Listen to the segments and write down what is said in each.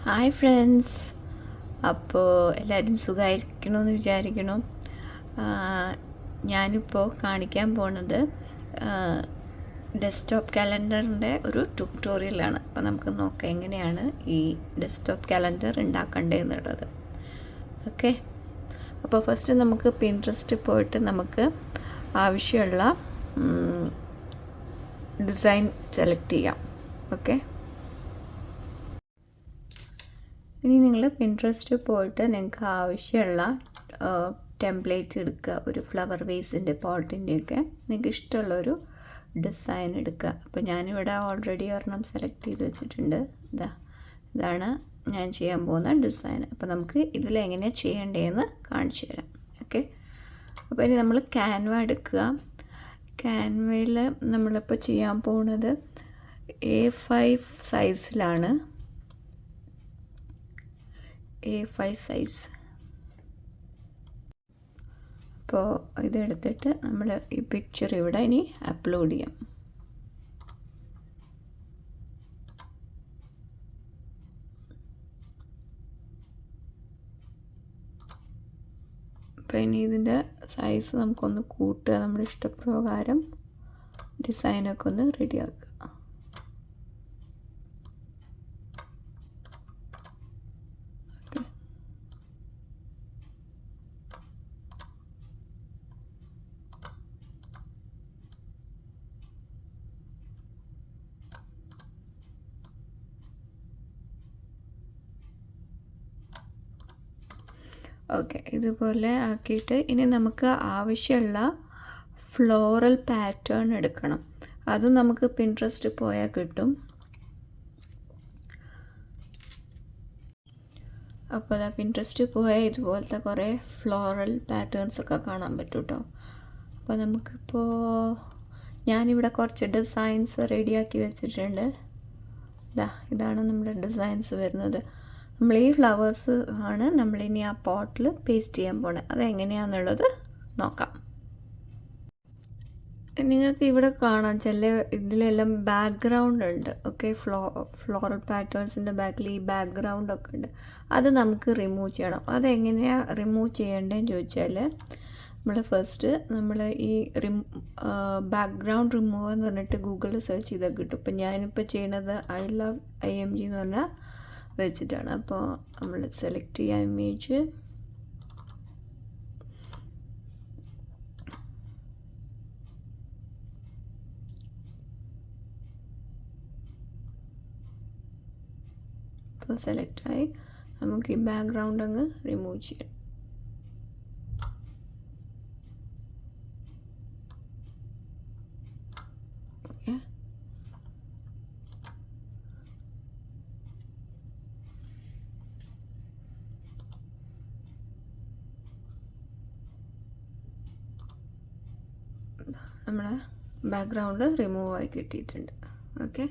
Hi friends. അപ്പോൾ എല്ലാവരും സുഖമായിരിക്കണമെന്ന് വിചാരിക്കണം. ഞാനിപ്പോൾ കാണിക്കാൻ പോണത് ഡെസ്ക്ടോപ്പ് കാലണ്ടറിൻ്റെ ഒരു ട്യൂട്ടോറിയലാണ്. അപ്പോൾ നമുക്ക് നോക്കാം എങ്ങനെയാണ് ഈ ഡെസ്ക്ടോപ്പ് കാലണ്ടർ ഉണ്ടാക്കേണ്ടതെന്നുള്ളത്. ഓക്കെ, അപ്പോൾ ഫസ്റ്റ് നമുക്ക് പിൻട്രസ്റ്റ് പോയിട്ട് നമുക്ക് ആവശ്യമുള്ള ഡിസൈൻ സെലക്ട് ചെയ്യാം. ഓക്കെ, ഇനി നിങ്ങൾ പിൻട്രസ്റ്റ് പോയിട്ട് നിങ്ങൾക്ക് ആവശ്യമുള്ള ടെംപ്ലേറ്റ് എടുക്കുക. ഒരു ഫ്ലവർ വേസിൻ്റെ പോട്ടിൻ്റെയൊക്കെ നിങ്ങൾക്ക് ഇഷ്ടമുള്ളൊരു ഡിസൈൻ എടുക്കുക. അപ്പോൾ ഞാനിവിടെ ഓൾറെഡി ഒരെണ്ണം സെലക്ട് ചെയ്ത് വെച്ചിട്ടുണ്ട്. ഇതാണ് ഞാൻ ചെയ്യാൻ പോകുന്ന ഡിസൈൻ. അപ്പോൾ നമുക്ക് ഇതിലെങ്ങനെയാണ് ചെയ്യേണ്ടതെന്ന് കാണിച്ചു തരാം. ഓക്കെ, അപ്പോൾ ഇനി നമ്മൾ ക്യാൻവ എടുക്കുക. ക്യാൻവയിൽ നമ്മളിപ്പോൾ ചെയ്യാൻ പോകുന്നത് A5 സൈസിലാണ്. A5 size. അപ്പോൾ ഇതെടുത്തിട്ട് നമ്മൾ ഈ പിക്ചർ ഇവിടെ ഇനി അപ്ലോഡ് ചെയ്യാം. അപ്പോൾ ഇനി ഇതിൻ്റെ സൈസ് നമുക്കൊന്ന് കൂട്ടുക. നമ്മുടെ ഇഷ്ടപ്രകാരം ഡിസൈനൊക്കെ ഒന്ന് റെഡിയാക്കുക. ഓക്കെ, ഇതുപോലെ ആക്കിയിട്ട് ഇനി നമുക്ക് ആവശ്യമുള്ള ഫ്ലോറൽ പാറ്റേൺ എടുക്കണം. അത് നമുക്ക് പിൻട്രസ്റ്റ് പോയാൽ കിട്ടും. അപ്പോൾ അതാ പിൻട്രസ്റ്റ് പോയാൽ ഇതുപോലത്തെ കുറേ ഫ്ലോറൽ പാറ്റേൺസ് ഒക്കെ കാണാൻ പറ്റും കേട്ടോ. അപ്പോൾ നമുക്കിപ്പോൾ ഞാനിവിടെ കുറച്ച് ഡിസൈൻസ് റെഡിയാക്കി വെച്ചിട്ടുണ്ട്. ഇതാണ് നമ്മുടെ ഡിസൈൻസ് വരുന്നത്. നമ്മൾ ഈ ഫ്ലവേഴ്സ് ആണ് നമ്മളിനി ആ പോട്ടിൽ പേസ്റ്റ് ചെയ്യാൻ പോണത്. അതെങ്ങനെയാണെന്നുള്ളത് നോക്കാം. നിങ്ങൾക്ക് ഇവിടെ കാണാം ചില ഇതിലെല്ലാം ബാക്ക്ഗ്രൗണ്ട് ഉണ്ട്. ഓക്കെ, ഫ്ലോറൽ പാറ്റേൺസിൻ്റെ ബാക്കിൽ ഈ ബാക്ക്ഗ്രൗണ്ടൊക്കെ ഉണ്ട്. അത് നമുക്ക് റിമൂവ് ചെയ്യണം. അതെങ്ങനെയാണ് റിമൂവ് ചെയ്യേണ്ടതെന്ന് ചോദിച്ചാൽ നമ്മൾ ഫസ്റ്റ് നമ്മൾ ഈ ബാക്ക്ഗ്രൗണ്ട് റിമൂവ് എന്ന് പറഞ്ഞിട്ട് ഗൂഗിളിൽ സെർച്ച് ചെയ്താൽ കിട്ടും. ഇപ്പം ഞാനിപ്പോൾ ചെയ്യണത് I love IMG എന്ന് പറഞ്ഞാൽ വെച്ചിട്ടാണ്. അപ്പോൾ നമ്മൾ സെലക്ട് ചെയ്യാം ഇമേജ്. ഇപ്പോൾ സെലക്റ്റായി. നമുക്ക് ഈ ബാക്ക്ഗ്രൗണ്ട് അങ്ങ് റിമൂവ് ചെയ്യാം. ഓക്കെ, നമ്മുടെ ബാക്ക്ഗ്രൗണ്ട് റിമൂവ് ആയി കിട്ടിയിട്ടുണ്ട്. ഓക്കെ,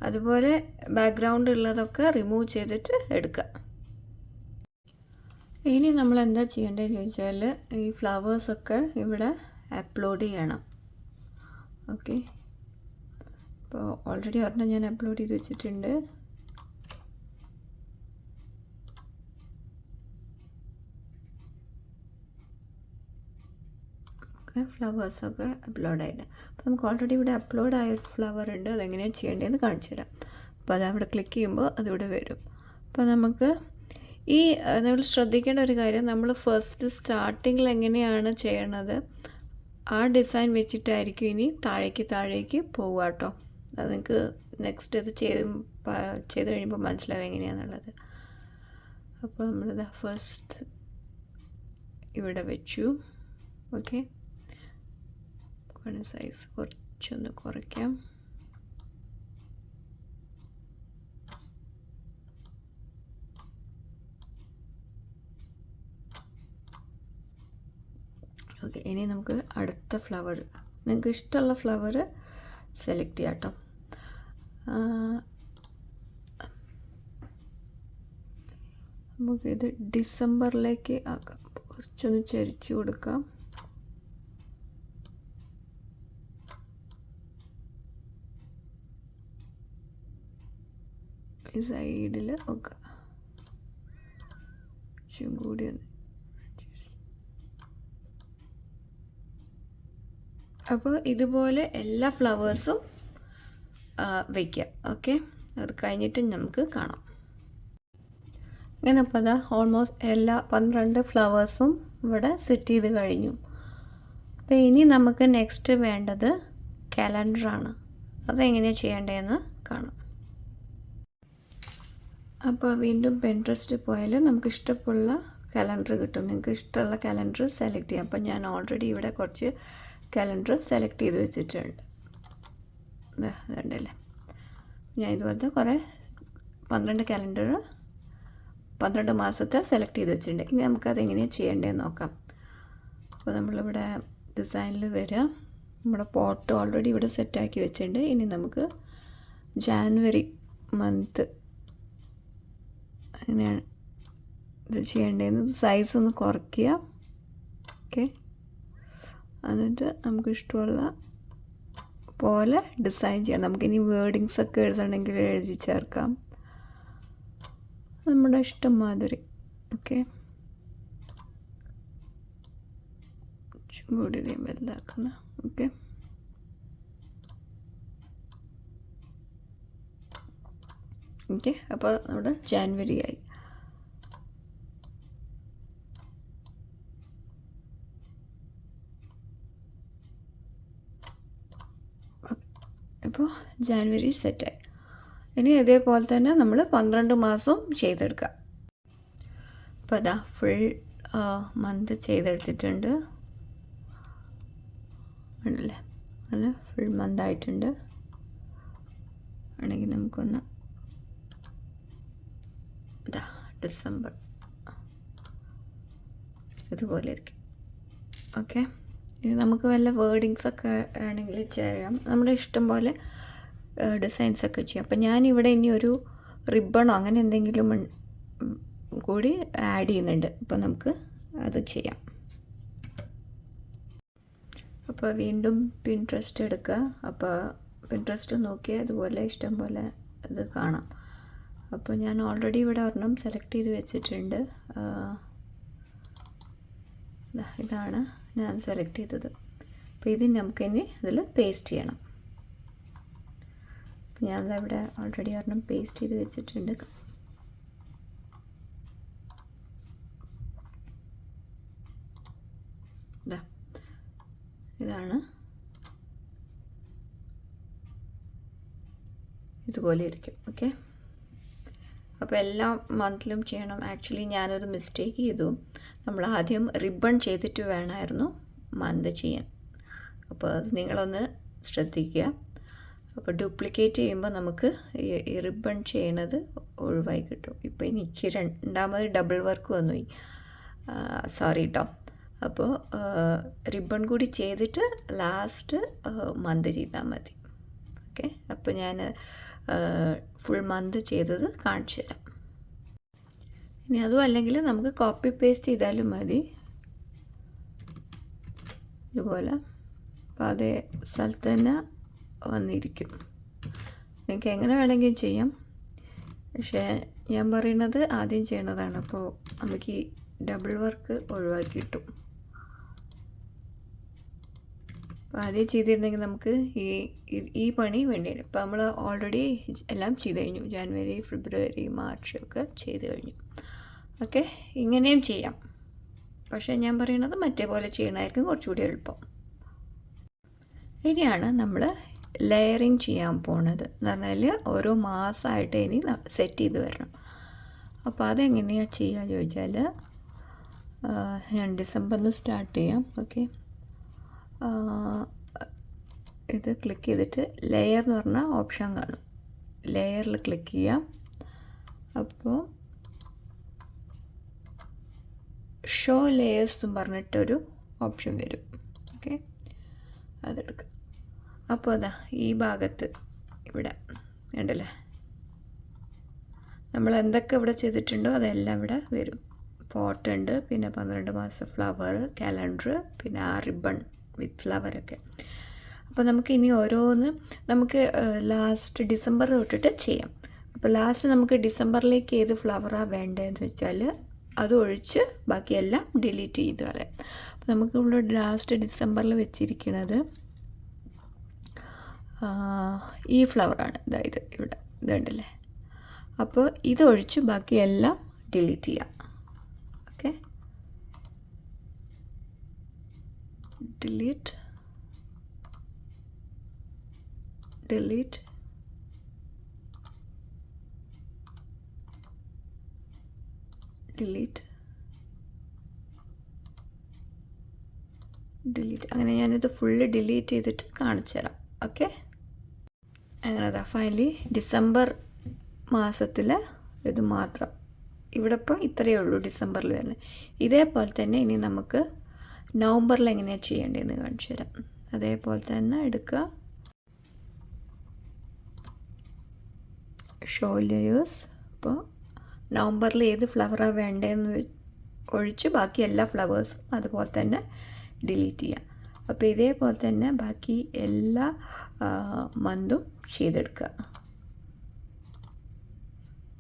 അതുപോലെ ബാക്ക്ഗ്രൗണ്ട് ഉള്ളതൊക്കെ റിമൂവ് ചെയ്തിട്ട് എടുക്കുക. ഇനി നമ്മൾ എന്താ ചെയ്യേണ്ടതെന്ന് ചോദിച്ചാൽ ഈ ഫ്ലവേഴ്സൊക്കെ ഇവിടെ അപ്ലോഡ് ചെയ്യണം. ഓക്കെ, അപ്പോൾ ഓൾറെഡി ഒരെണ്ണം ഞാൻ അപ്ലോഡ് ചെയ്ത് വെച്ചിട്ടുണ്ട്. ഫ്ലവേഴ്സൊക്കെ അപ്ലോഡായിട്ട് അപ്പോൾ നമുക്ക് ഓൾറെഡി ഇവിടെ അപ്ലോഡ് ആയ ഒരു ഫ്ലവർ ഉണ്ട്. അതെങ്ങനെയാണ് ചെയ്യേണ്ടതെന്ന് കാണിച്ചു തരാം. അപ്പോൾ അതവിടെ ക്ലിക്ക് ചെയ്യുമ്പോൾ അതിവിടെ വരും. അപ്പോൾ നമുക്ക് ഈ നമ്മൾ ശ്രദ്ധിക്കേണ്ട ഒരു കാര്യം, നമ്മൾ ഫസ്റ്റ് സ്റ്റാർട്ടിങ്ങിൽ എങ്ങനെയാണ് ചെയ്യണത് ആ ഡിസൈൻ വെച്ചിട്ടായിരിക്കും ഇനി താഴേക്ക് പോവുക കേട്ടോ. അത് നിങ്ങൾക്ക് നെക്സ്റ്റ് ഇത് ചെയ്ത് കഴിയുമ്പോൾ മനസ്സിലാവും എങ്ങനെയാണെന്നുള്ളത്. അപ്പോൾ നമ്മളിത് ഫസ്റ്റ് ഇവിടെ വെച്ചു. ഓക്കെ, സൈസ് കുറച്ചൊന്ന് കുറയ്ക്കാം. ഓക്കെ, ഇനി നമുക്ക് അടുത്ത ഫ്ലവർ, നിങ്ങൾക്ക് ഇഷ്ടമുള്ള ഫ്ലവർ സെലക്ട് ചെയ്യാം കേട്ടോ. നമുക്കിത് ഡിസംബറിലേക്ക് ആക്കാം. കുറച്ചൊന്ന് ചരിച്ചു കൊടുക്കാം. ഈ സൈഡിൽ ഒക്കെ കുറച്ചും കൂടി ഒന്ന്. അപ്പോൾ ഇതുപോലെ എല്ലാ ഫ്ലവേഴ്സും വയ്ക്കുക. ഓക്കെ, അത് കഴിഞ്ഞിട്ട് നമുക്ക് കാണാം. അങ്ങനെ അപ്പോൾ അതാ ഓൾമോസ്റ്റ് എല്ലാ 12 ഫ്ലവേഴ്സും ഇവിടെ സെറ്റ് ചെയ്ത് കഴിഞ്ഞു. അപ്പോൾ ഇനി നമുക്ക് നെക്സ്റ്റ് വേണ്ടത് കലണ്ടറാണ്. അതെങ്ങനെയാണ് ചെയ്യേണ്ടതെന്ന് കാണാം. അപ്പോൾ വീണ്ടും പിൻട്രസ്റ്റ് പോയാൽ നമുക്ക് ഇഷ്ടമുള്ള കലണ്ടർ കിട്ടും. നിങ്ങൾക്ക് ഇഷ്ടമുള്ള കലണ്ടർ സെലക്ട് ചെയ്യാം. അപ്പോൾ ഞാൻ ഓൾറെഡി ഇവിടെ കുറച്ച് കലണ്ടർ സെലക്ട് ചെയ്ത് വെച്ചിട്ടുണ്ട്. ഇതുണ്ടല്ലേ, ഞാൻ ഇതുപോലത്തെ കുറേ 12 കലണ്ടർ 12 മാസത്തെ സെലക്ട് ചെയ്ത് വെച്ചിട്ടുണ്ട്. ഇനി നമുക്കതെങ്ങനെയാണ് ചെയ്യേണ്ടതെന്ന് നോക്കാം. അപ്പോൾ നമ്മളിവിടെ ഡിസൈനിൽ വരിക. നമ്മുടെ പോട്ട് ഓൾറെഡി ഇവിടെ സെറ്റാക്കി വെച്ചിട്ടുണ്ട്. ഇനി നമുക്ക് ജാനുവരി മന്ത് അങ്ങനെയാണ് ഇത് ചെയ്യേണ്ടതെന്ന്. സൈസ് ഒന്ന് കുറയ്ക്കുക. ഓക്കെ, എന്നിട്ട് നമുക്ക് ഇഷ്ടമുള്ള പോലെ ഡിസൈൻ ചെയ്യാം. നമുക്കിനി വേർഡിങ്സ് ഒക്കെ എഴുതണമെങ്കിൽ എഴുതി ചേർക്കാം, നമ്മുടെ ഇഷ്ടം മാതിരി. ഓക്കെ, കൂടി വലുതാക്കുന്ന. Okay, okay. അപ്പോൾ നമ്മുടെ ജാനുവരി ആയി. ഇപ്പോൾ ജാനുവരി സെറ്റായി. ഇനി ഇതേപോലെ തന്നെ നമ്മൾ 12 മാസവും ചെയ്തെടുക്കുക. അപ്പോൾ അതാ ഫുൾ മന്ത് ചെയ്തെടുത്തിട്ടുണ്ട് ആണല്ലേ. അങ്ങനെ ഫുൾ മന്ത് ആയിട്ടുണ്ട്. ആണെങ്കിൽ നമുക്കൊന്ന് ഇതാ ഡിസംബർ ഇതുപോലെ ഇരിക്കും. ഓക്കെ, ഇനി നമുക്ക് വല്ല വേർഡിങ്സൊക്കെ ആണെങ്കിൽ ചെയ്യാം. നമ്മുടെ ഇഷ്ടം പോലെ ഡിസൈൻസൊക്കെ ചെയ്യാം. അപ്പം ഞാനിവിടെ ഇനി ഒരു റിബണോ അങ്ങനെ എന്തെങ്കിലും കൂടി ആഡ് ചെയ്യുന്നുണ്ട്. അപ്പോൾ നമുക്ക് അത് ചെയ്യാം. അപ്പോൾ വീണ്ടും പിൻട്രസ്റ്റ് എടുക്കുക. അപ്പോൾ പിൻട്രസ്റ്റ് നോക്കിയാൽ അതുപോലെ ഇഷ്ടം പോലെ ഇത് കാണാം. അപ്പോൾ ഞാൻ ഓൾറെഡി ഇവിടെ ഒരെണ്ണം സെലക്ട് ചെയ്ത് വെച്ചിട്ടുണ്ട്. ഇതാണ് ഞാൻ സെലക്ട് ചെയ്തത്. അപ്പോൾ ഇത് നമുക്കിനി ഇതിൽ പേസ്റ്റ് ചെയ്യണം. അപ്പോൾ ഞാനിവിടെ ഓൾറെഡി ഒരെണ്ണം പേസ്റ്റ് ചെയ്ത് വെച്ചിട്ടുണ്ട്. ഇതാണ്, ഇതുപോലെ ഇരിക്കും. ഓക്കെ, അപ്പോൾ എല്ലാ മന്തിലും ചെയ്യണം. ആക്ച്വലി ഞാനൊരു മിസ്റ്റേക്ക് ചെയ്തു. നമ്മൾ ആദ്യം റിബൺ ചെയ്തിട്ട് വേണമായിരുന്നു മന്ത് ചെയ്യാൻ. അപ്പോൾ അത് നിങ്ങളൊന്ന് ശ്രദ്ധിക്കുക. അപ്പോൾ ഡ്യൂപ്ലിക്കേറ്റ് ചെയ്യുമ്പോൾ നമുക്ക് ഈ റിബൺ ചെയ്യണത് ഒഴിവായി കിട്ടും. ഇപ്പോൾ എനിക്ക് രണ്ടാമത് ഡബിൾ വർക്ക് വന്നുപോയി. സോറി കേട്ടോ. അപ്പോൾ റിബൺ കൂടി ചെയ്തിട്ട് ലാസ്റ്റ് മന്ത് ചെയ്താൽ മതി. ഓക്കെ, അപ്പോൾ ഞാൻ ഫുൾ മന്ത് ചെയ്തത് കാണിച്ചു തരാം. ഇനി അതും അല്ലെങ്കിൽ നമുക്ക് കോപ്പി പേസ്റ്റ് ചെയ്താലും മതി ഇതുപോലെ. അപ്പോൾ അതേ സ്ഥലത്ത് തന്നെ വന്നിരിക്കും. നിങ്ങൾക്ക് എങ്ങനെ വേണമെങ്കിലും ചെയ്യാം. പക്ഷേ ഞാൻ പറയുന്നത് ആദ്യം ചെയ്യണതാണ്. അപ്പോൾ നമുക്ക് ഈ ഡബിൾ വർക്ക് ഒഴിവാക്കി കിട്ടും. അപ്പോൾ ആദ്യം ചെയ്തിരുന്നെങ്കിൽ നമുക്ക് ഈ പണി വേണ്ടി വരും. ഇപ്പോൾ നമ്മൾ ഓൾറെഡി എല്ലാം ചെയ്ത് കഴിഞ്ഞു. ജാനുവരി, ഫെബ്രുവരി, മാർച്ച് ഒക്കെ ചെയ്ത് കഴിഞ്ഞു. ഓക്കെ, ഇങ്ങനെയും ചെയ്യാം. പക്ഷേ ഞാൻ പറയുന്നത് മറ്റേ പോലെ ചെയ്യണമായിരിക്കും കുറച്ചുകൂടി എളുപ്പം. ഇനിയാണ് നമ്മൾ ലെയറിങ് ചെയ്യാൻ പോണത്. എന്ന് പറഞ്ഞാൽ ഓരോ മാസമായിട്ട് ഇനി സെറ്റ് ചെയ്ത് വരണം. അപ്പോൾ അതെങ്ങനെയാണ് ചെയ്യുക ചോദിച്ചാൽ, ഞാൻ ഡിസംബറിൽ സ്റ്റാർട്ട് ചെയ്യാം. ഓക്കെ, ഇത് ക്ലിക്ക് ചെയ്തിട്ട് ലെയർ എന്ന് പറഞ്ഞ ഓപ്ഷൻ കാണും. ലെയറിൽ ക്ലിക്ക് ചെയ്യാം. അപ്പോൾ ഷോ ലെയേഴ്സ് എന്ന് പറഞ്ഞിട്ടൊരു ഓപ്ഷൻ വരും. ഓക്കെ, അതെടുക്കുക. അപ്പോൾ അതാ ഈ ഭാഗത്ത് ഇവിടെ ഉണ്ടല്ലേ, നമ്മൾ എന്തൊക്കെ ഇവിടെ ചെയ്തിട്ടുണ്ടോ അതെല്ലാം ഇവിടെ വരും. പോട്ടുണ്ട്, പിന്നെ 12 മാസം ഫ്ലവർ, കലണ്ടർ, പിന്നെ ആ റിബൺ വിത്ത് ഫ്ലവറൊക്കെ. അപ്പോൾ നമുക്ക് ഇനി ഓരോന്ന് നമുക്ക് ലാസ്റ്റ് ഡിസംബർ തൊട്ടിട്ട് ചെയ്യാം. അപ്പോൾ ലാസ്റ്റ് നമുക്ക് ഡിസംബറിലേക്ക് ഏത് ഫ്ലവറാണ് വേണ്ടതെന്ന് വെച്ചാൽ അതൊഴിച്ച് ബാക്കിയെല്ലാം ഡിലീറ്റ് ചെയ്ത് കളയാം. അപ്പോൾ നമുക്കിവിടെ ലാസ്റ്റ് ഡിസംബറിൽ വെച്ചിരിക്കുന്നത് ഈ ഫ്ലവറാണ്. ഇതായത് ഇവിടെ ഇതുണ്ടല്ലേ. അപ്പോൾ ഇതൊഴിച്ച് ബാക്കിയെല്ലാം ഡിലീറ്റ് ചെയ്യാം. Okay, delete delete delete delete. അങ്ങനെ ഞാനിത് ഫുള്ള് ഡിലീറ്റ് ചെയ്തിട്ട് കാണിച്ചു തരാം. ഓക്കെ, അങ്ങനെ അതാ ഫൈനലി ഡിസംബർ മാസത്തിൽ ഇത് മാത്രം. ഇവിടെ ഇപ്പോൾ ഇത്രയേ ഉള്ളൂ ഡിസംബറിൽ വരുന്നത്. ഇതേപോലെ തന്നെ ഇനി നമുക്ക് നവംബറിൽ എങ്ങനെയാണ് ചെയ്യേണ്ടതെന്ന് കാണിച്ചു തരാം. അതേപോലെ തന്നെ എടുക്കുക, ഷോ ലേയേഴ്സ്. അപ്പോൾ നവംബറിൽ ഏത് ഫ്ലവറാണ് വേണ്ടതെന്ന് ഒഴിച്ച് ബാക്കി എല്ലാ ഫ്ലവേഴ്സും അതുപോലെ തന്നെ ഡിലീറ്റ് ചെയ്യാം. അപ്പോൾ ഇതേപോലെ തന്നെ ബാക്കി എല്ലാ മന്തും ചെയ്തെടുക്കുക.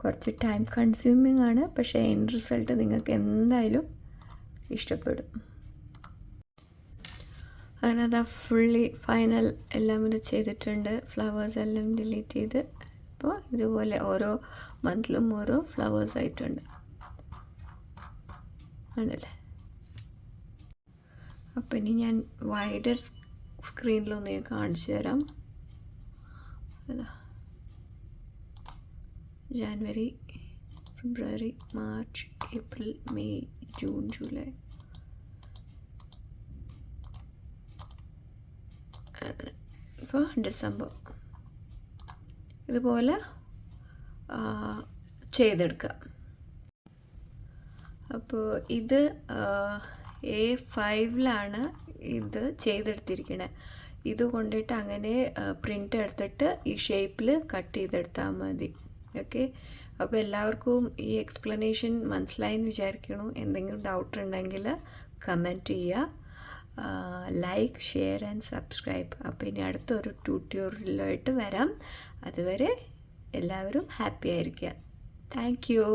കുറച്ച് ടൈം കൺസ്യൂമിങ് ആണ്, പക്ഷേ എൻഡ് റിസൾട്ട് നിങ്ങൾക്ക് എന്തായാലും ഇഷ്ടപ്പെടും. അങ്ങനെ അതാ ഫുള്ളി ഫൈനൽ എല്ലാം ഇത് ചെയ്തിട്ടുണ്ട്. ഫ്ലവേഴ്സ് എല്ലാം ഡിലീറ്റ് ചെയ്ത് ഇപ്പോൾ ഇതുപോലെ ഓരോ മന്തിലും ഓരോ ഫ്ലവേഴ്സ് ആയിട്ടുണ്ട് ആണല്ലേ. അപ്പോൾ ഇനി ഞാൻ വൈഡർ സ്ക്രീനിലൊന്ന് ഞാൻ കാണിച്ചു തരാം. അതാ January, February, March, April, May, June, July, അങ്ങനെ. ഇപ്പോൾ ഡിസംബർ ഇതുപോലെ ചെയ്തെടുക്കുക. അപ്പോൾ ഇത് A5-ലാണ് ഇത് ചെയ്തെടുത്തിരിക്കണേ. ഇത് കൊണ്ടിട്ട് അങ്ങനെ പ്രിൻ്റ് എടുത്തിട്ട് ഈ ഷേപ്പിൽ കട്ട് ചെയ്തെടുത്താൽ മതി. ഓക്കെ, അപ്പോൾ എല്ലാവർക്കും ഈ എക്സ്പ്ലനേഷൻ മനസ്സിലായെന്ന് വിചാരിക്കണു. എന്തെങ്കിലും ഡൗട്ട് ഉണ്ടെങ്കിൽ കമൻറ്റ് ചെയ്യുക. Like, share and subscribe. അപ്പോൾ ഇനി അടുത്തൊരു ട്യൂട്ടോറിയലായിട്ട് വരാം. അതുവരെ എല്ലാവരും ഹാപ്പി ആയിരിക്കുക. Thank you.